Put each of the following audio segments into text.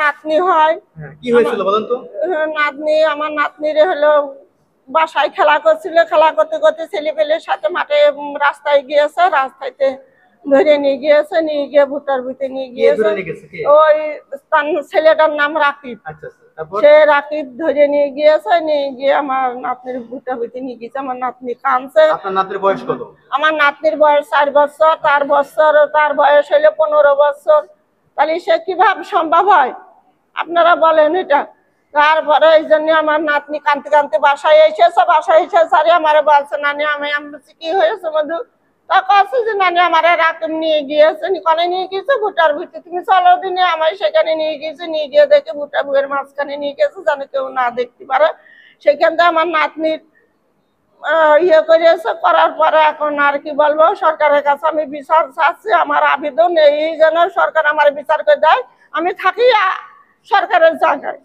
নাতনি হয়। কি হয়েছিল বলেন তো? আমার নাতনির হলো বাসায় খেলা করছিল, খেলা করতে করতে ছেলেপেলের সাথে মাঠে রাস্তায় গিয়েছে, রাস্তাতে ধরে নিয়ে গিয়েছে, নিয়ে গিয়ে ভুট্টার ভিতরে নিয়ে গিয়েছে। ওই ছেলেটার নাম রাকিব। সে রাকিব ধরে নিয়ে গিয়েছে, নিয়ে গিয়ে আমার নাতনির ভুট্টার ভিতরে নিয়ে গিয়েছে। আমার নাতনি কাঁদছে। আপনার নাতনির বয়স কত? আমার নাতনির বয়স 4 বছর, তার বয়স হইলো 15 বছর। তাহলে সে কিভাবে সম্ভব হয় আপনারা বলেন এটা? তারপরে এই জন্য আমার নাতনি কাঁদতে কাঁদতে বাসায় এসে সারি আমার বলছে, নানি আমি বলছি কি হয়েছে মধু? তা কাছে যে নানি আমার রাকিব নিয়ে গিয়েছে। কনে নিয়ে গিয়েছে? ভুট্টার ভিতরে। তুমি চলো দিনে আমায় সেখানে নিয়ে গিয়েছে, নিয়ে গিয়ে দেখে ভুট্টা বুয়ের মাঝখানে নিয়ে গেছে, যেন কেউ না দেখতে পারে। সেখান থেকে আমার নাতনির ইয়ে করেছে, করার পরে এখন আর কি বলবো, সরকারের কাছে আমি বিচার চাচ্ছি। আমার আবেদন এই যেন সরকার আমার বিচার করে দেয়। আমি থাকি সরকারের জায়গায়,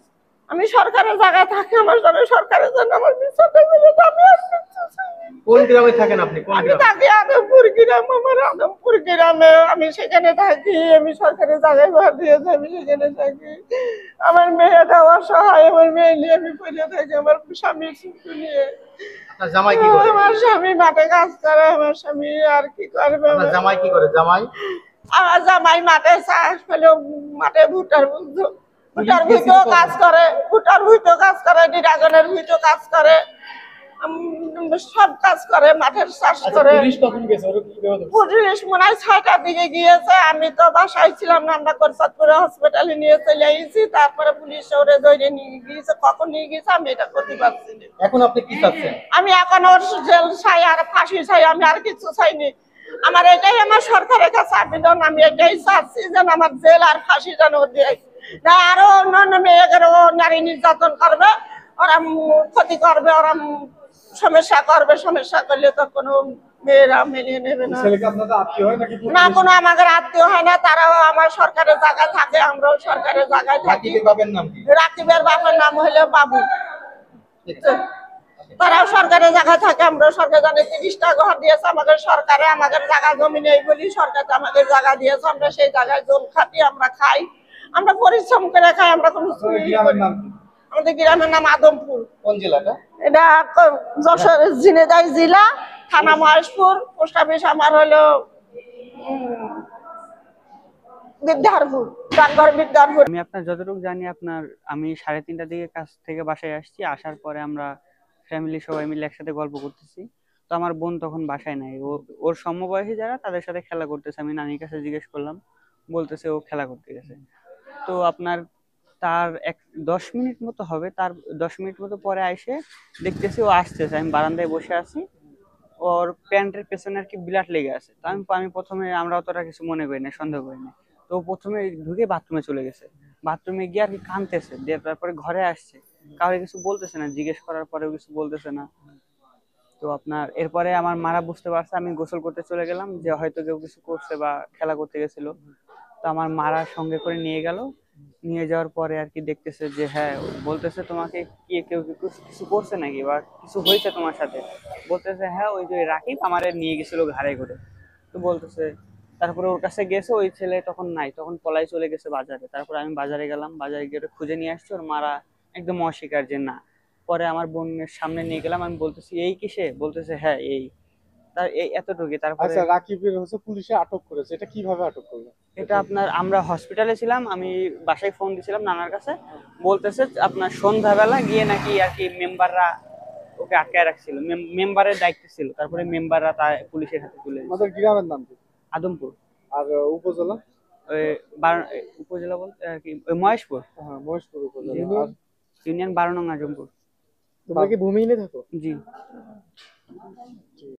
আমি সরকারের জায়গায় থাকি, আমার জন্য সরকারের জন্য আমার বিচারটা দিলে আমি আর কিছু চাই না। কোন গ্রামে থাকেন আপনি? আমি থাকি আদমপুর গ্রাম, আমার আদমপুর গ্রামে। আমি সেখানে থাকি, আমি সরকারের জায়গায় ঘর দিয়েছি, আমি সেখানে থাকি। আমার মেয়েটা অসহায়, আমার মেয়ে নিয়ে আমি পড়ে থাকি, আমার স্বামীর শিশু নিয়ে। জামাই কি করে? আমার স্বামী মাঠে কাজ করে। আমার স্বামী আর কি করবে? আপনার জামাই কি করে? আমার জামাই মাঠে চাষ ফেলে, মাঠে ভুট্টার ভিতরেও কাজ করে, ড্রাগনের ভিতরেও কাজ করে, সব কাজ করে, মাঠের চাষ করে। পুলিশ মনে হয় 6টার দিকে গিয়েছে। আমি তো বাসায় ছিলাম না, আমরা কোরসাদপুরে হসপিটালে নিয়ে চলে এসেছি। তারপরে পুলিশ ওরে ধরে নিয়ে গিয়েছে, কখন নিয়ে গিয়েছে আমি এটা করতে পারছি না। এখন আপনি কি চাচ্ছেন? আমি এখন ওর জেল চাই আর ফাঁসি চাই, আমি আর কিছু চাইনি। আমার এটাই আমার সরকারের কাছে আবেদন, আমি এটাই চাচ্ছি যেন আমার জেল আর ফাঁসি যেন দেয় না। আরো অন্যান্য মেয়েদের ও নারী নির্যাতন করবে, ওরা ক্ষতি করবে, ওরা সমস্যা করবে। সমস্যা করলে তো কোনো মেয়েরা মেনে নেবে না। না, কোনো আমাদের আত্মীয় হয় না, তারাও আমার সরকারের জায়গায় থাকে, আমরাও সরকারের জায়গায় থাকি। রাকিবের বাবার নাম হলো বাবু। তারাও সরকারের জায়গায় থাকে, আমরা সরকার জানে 30টা ঘর দিয়েছে আমাদের সরকারে। আমাদের জায়গা জমি নেই বলি সরকার আমাদের জায়গা দিয়েছে, আমরা সেই জায়গায় জোন খাটি, আমরা খাই, আমরা পরিশ্রম করে খাই। আমরা কোনো আমাদের গ্রামের নাম আদমপুর। কোন জেলাটা? এটা যশোর ঝিনাইদহ জেলা, থানা মহেশপুর, পোস্ট অফিস আমার হলো বিদ্যারপুর, ডাকঘর বিদ্যারপুর। আমি আপনার যতটুকু জানি, আমি 3:30টার দিকে কাজ থেকে বাসায় আসছি। আসার পরে আমরা ফ্যামিলি সবাই মিলে একসাথে গল্প করতেছি। তো আমার বোন তখন বাসায় নাই, ওর সমবয়সী যারা তাদের সাথে খেলা করতেছে। আমি নানির কাছে জিজ্ঞেস করলাম, বলতেছে ও খেলা করতে গেছে। তো তার 10 মিনিট মতো হবে, তার 10 মিনিট মতো পরে আইসে দেখতেছি ও আসতেছে। আমি বারান্দায় বসে আছি, ওর প্যান্টের পেছনে আর কি ব্লাড লেগে আছে। তো আমি প্রথমে, আমরা অতটা কিছু মনে করি না, সন্দেহ করি না। তো প্রথমে ঢুকে বাথরুমে চলে গেছে, বাথরুমে গিয়ে আর কি কাঁদতেছে। দিয়ে তারপরে ঘরে আসছে, কাউকে কিছু বলতেছে না, জিজ্ঞেস করার পরেও কিছু বলতেছে না। তো এরপরে আমার মারা বুঝতে পারছে, আমি গোসল করতে চলে গেলাম, যে হয়তো কেউ কিছু করছে বা খেলা করতে গেছিল। তো আমার মারা সঙ্গে করে নিয়ে গেল। নিয়ে যাওয়ার পরে আর কি দেখতেছে যে হ্যাঁ, বলতেছে তোমাকে কি কেউ কিছু করছে নাকি বা কিছু হয়েছে তোমার সাথে? বলতেছে হ্যাঁ, ওই যে রাকিব আমারে নিয়ে গেছিল ঘাড়ে করে। তো বলতেছে, তারপরে ওর কাছে গেছে, ওই ছেলে তখন নাই, তখন পলাই চলে গেছে বাজারে। তারপরে আমি বাজারে গেলাম, বাজারে গিয়ে খুঁজে নিয়ে আসছি। ওর মারা একদম অস্বীকার যে না। পরে আমার বোনের সামনে নিয়ে গেলাম, আমি বলতেছি এই কিসে? বলতেছে হ্যাঁ এই। তার এই এতটুকু। তারপরে আচ্ছা, রাকিবের পুলিশে আটক করেছে, এটা কিভাবে আটক করলো? এটা আমরা হসপিটালে ছিলাম, আমি বাসায় ফোন দিছিলাম নানার কাছে। বলতেছে সন্ধ্যাবেলা গিয়ে নাকি আর কি মেম্বাররা ওকে আটকায় রাখছিল, মেম্বারের দায়িত্ব ছিল। তারপরে মেম্বাররা পুলিশের হাতে তুলে দিয়েছে। আমাদের গ্রামের নাম কি? আদমপুর। আর উপজেলা? ওই উপজেলা বলতে আর কি ওই মহেশপুর। হ্যাঁ, মহেশপুর উপজেলা। ইউনিয়ন 12 নং আজমপুর। তোমরা কি ভূমিহীনে থাকো? জি।